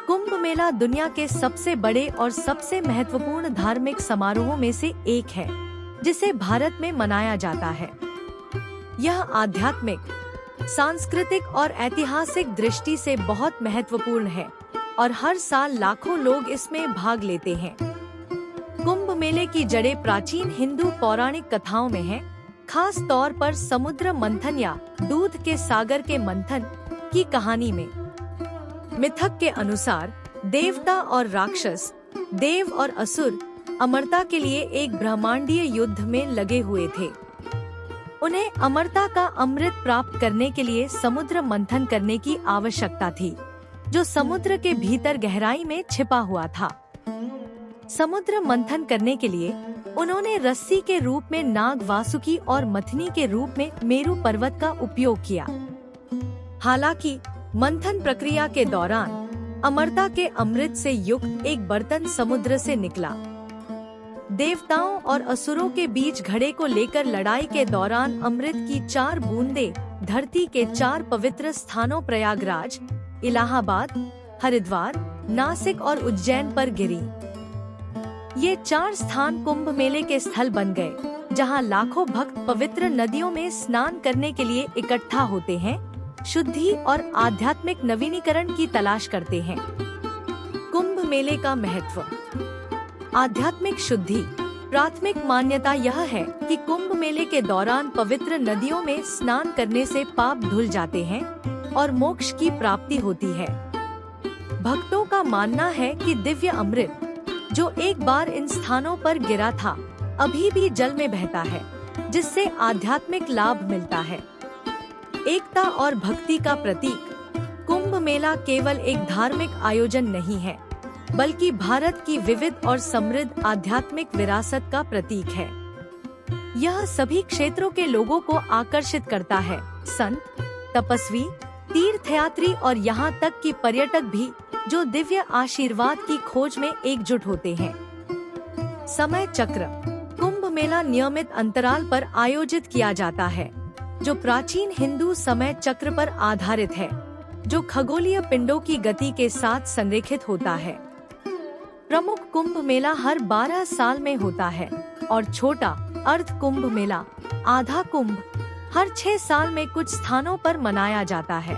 कुंभ मेला दुनिया के सबसे बड़े और सबसे महत्वपूर्ण धार्मिक समारोहों में से एक है, जिसे भारत में मनाया जाता है। यह आध्यात्मिक, सांस्कृतिक और ऐतिहासिक दृष्टि से बहुत महत्वपूर्ण है और हर साल लाखों लोग इसमें भाग लेते हैं। कुंभ मेले की जड़ें प्राचीन हिंदू पौराणिक कथाओं में हैं, खास तौर पर समुद्र मंथन या दूध के सागर के मंथन की कहानी में। मिथक के अनुसार देवता और राक्षस, देव और असुर अमरता के लिए एक ब्रह्मांडीय युद्ध में लगे हुए थे। उन्हें अमरता का अमृत प्राप्त करने के लिए समुद्र मंथन करने की आवश्यकता थी, जो समुद्र के भीतर गहराई में छिपा हुआ था। समुद्र मंथन करने के लिए उन्होंने रस्सी के रूप में नाग वासुकी और मथनी के रूप में मेरु पर्वत का उपयोग किया। हालांकि मंथन प्रक्रिया के दौरान अमरता के अमृत से युक्त एक बर्तन समुद्र से निकला। देवताओं और असुरों के बीच घड़े को लेकर लड़ाई के दौरान अमृत की 4 बूंदें धरती के 4 पवित्र स्थानों प्रयागराज, इलाहाबाद, हरिद्वार, नासिक और उज्जैन पर गिरी। ये 4 स्थान कुंभ मेले के स्थल बन गए, जहां लाखों भक्त पवित्र नदियों में स्नान करने के लिए इकट्ठा होते हैं, शुद्धि और आध्यात्मिक नवीनीकरण की तलाश करते हैं। कुंभ मेले का महत्व। आध्यात्मिक शुद्धि। प्राथमिक मान्यता यह है कि कुंभ मेले के दौरान पवित्र नदियों में स्नान करने से पाप धुल जाते हैं और मोक्ष की प्राप्ति होती है। भक्तों का मानना है कि दिव्य अमृत, जो एक बार इन स्थानों पर गिरा था, अभी भी जल में बहता है, जिससे आध्यात्मिक लाभ मिलता है। एकता और भक्ति का प्रतीक। कुंभ मेला केवल एक धार्मिक आयोजन नहीं है, बल्कि भारत की विविध और समृद्ध आध्यात्मिक विरासत का प्रतीक है। यह सभी क्षेत्रों के लोगों को आकर्षित करता है। संत, तपस्वी, तीर्थयात्री और यहाँ तक कि पर्यटक भी, जो दिव्य आशीर्वाद की खोज में एकजुट होते हैं। समय चक्र। कुंभ मेला नियमित अंतराल पर आयोजित किया जाता है, जो प्राचीन हिंदू समय चक्र पर आधारित है, जो खगोलीय पिंडों की गति के साथ संरेखित होता है। प्रमुख कुंभ मेला हर 12 साल में होता है और छोटा अर्ध कुंभ मेला, आधा कुंभ, हर 6 साल में कुछ स्थानों पर मनाया जाता है।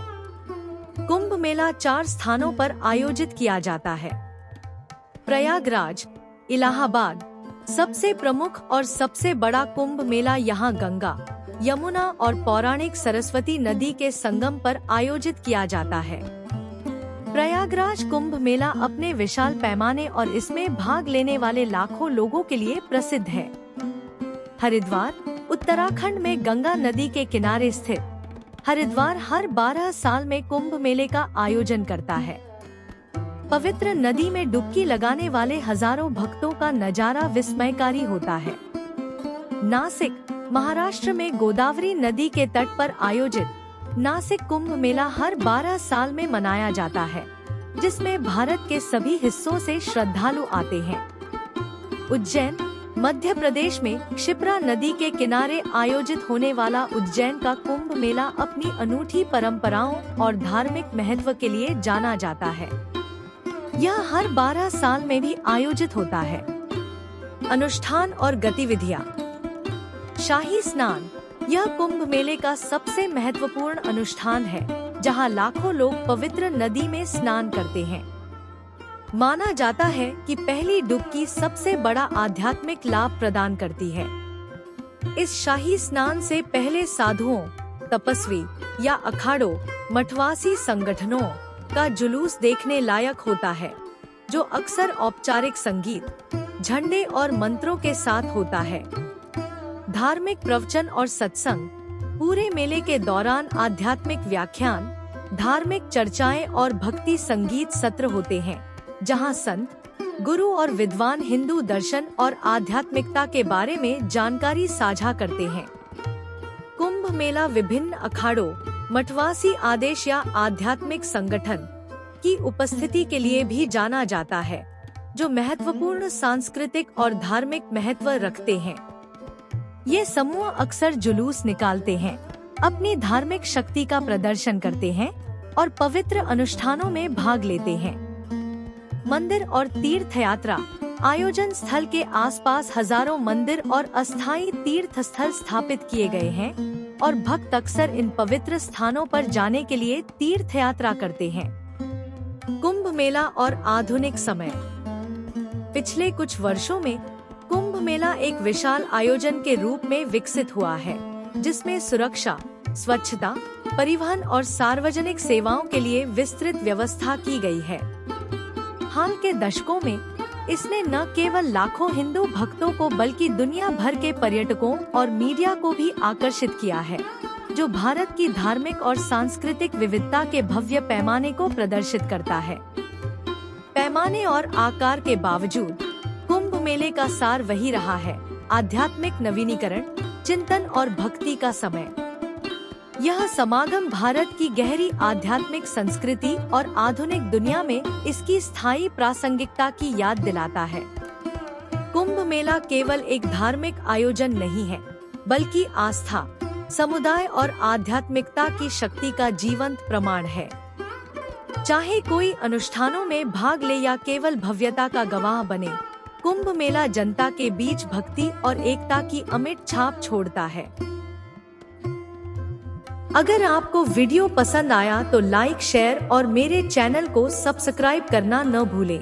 कुंभ मेला 4 स्थानों पर आयोजित किया जाता है। प्रयागराज, इलाहाबाद। सबसे प्रमुख और सबसे बड़ा कुंभ मेला यहाँ गंगा, यमुना और पौराणिक सरस्वती नदी के संगम पर आयोजित किया जाता है। प्रयागराज कुंभ मेला अपने विशाल पैमाने और इसमें भाग लेने वाले लाखों लोगों के लिए प्रसिद्ध है। हरिद्वार, उत्तराखंड में गंगा नदी के किनारे स्थित हरिद्वार हर 12 साल में कुंभ मेले का आयोजन करता है। पवित्र नदी में डुबकी लगाने वाले हजारों भक्तों का नजारा विस्मयकारी होता है। नासिक, महाराष्ट्र में गोदावरी नदी के तट पर आयोजित नासिक कुंभ मेला हर 12 साल में मनाया जाता है, जिसमें भारत के सभी हिस्सों से श्रद्धालु आते हैं। उज्जैन, मध्य प्रदेश में क्षिप्रा नदी के किनारे आयोजित होने वाला उज्जैन का कुंभ मेला अपनी अनूठी परंपराओं और धार्मिक महत्व के लिए जाना जाता है। यह हर 12 साल में भी आयोजित होता है। अनुष्ठान और गतिविधियाँ। शाही स्नान। यह कुंभ मेले का सबसे महत्वपूर्ण अनुष्ठान है, जहां लाखों लोग पवित्र नदी में स्नान करते हैं। माना जाता है कि पहली डुबकी सबसे बड़ा आध्यात्मिक लाभ प्रदान करती है। इस शाही स्नान से पहले साधुओं, तपस्वी या अखाड़ों, मठवासी संगठनों का जुलूस देखने लायक होता है, जो अक्सर औपचारिक संगीत, झंडे और मंत्रों के साथ होता है। धार्मिक प्रवचन और सत्संग। पूरे मेले के दौरान आध्यात्मिक व्याख्यान, धार्मिक चर्चाएं और भक्ति संगीत सत्र होते हैं, जहां संत, गुरु और विद्वान हिंदू दर्शन और आध्यात्मिकता के बारे में जानकारी साझा करते हैं। कुंभ मेला विभिन्न अखाड़ों, मठवासी आदेश या आध्यात्मिक संगठन की उपस्थिति के लिए भी जाना जाता है, जो महत्वपूर्ण सांस्कृतिक और धार्मिक महत्व रखते हैं। ये समूह अक्सर जुलूस निकालते हैं, अपनी धार्मिक शक्ति का प्रदर्शन करते हैं और पवित्र अनुष्ठानों में भाग लेते हैं। मंदिर और तीर्थ यात्रा आयोजन स्थल के आसपास हजारों मंदिर और अस्थायी तीर्थ स्थल स्थापित किए गए हैं और भक्त अक्सर इन पवित्र स्थानों पर जाने के लिए तीर्थ यात्रा करते हैं। कुंभ मेला और आधुनिक समय। पिछले कुछ वर्षों में कुंभ मेला एक विशाल आयोजन के रूप में विकसित हुआ है, जिसमें सुरक्षा, स्वच्छता, परिवहन और सार्वजनिक सेवाओं के लिए विस्तृत व्यवस्था की गई है। हाल के दशकों में इसने न केवल लाखों हिंदू भक्तों को बल्कि दुनिया भर के पर्यटकों और मीडिया को भी आकर्षित किया है, जो भारत की धार्मिक और सांस्कृतिक विविधता के भव्य पैमाने को प्रदर्शित करता है। पैमाने और आकार के बावजूद कुंभ मेले का सार वही रहा है: आध्यात्मिक नवीनीकरण, चिंतन और भक्ति का समय। यह समागम भारत की गहरी आध्यात्मिक संस्कृति और आधुनिक दुनिया में इसकी स्थायी प्रासंगिकता की याद दिलाता है। कुंभ मेला केवल एक धार्मिक आयोजन नहीं है, बल्कि आस्था, समुदाय और आध्यात्मिकता की शक्ति का जीवंत प्रमाण है। चाहे कोई अनुष्ठानों में भाग ले या केवल भव्यता का गवाह बने, कुंभ मेला जनता के बीच भक्ति और एकता की अमिट छाप छोड़ता है। अगर आपको वीडियो पसंद आया तो लाइक, शेयर और मेरे चैनल को सब्सक्राइब करना न भूलें।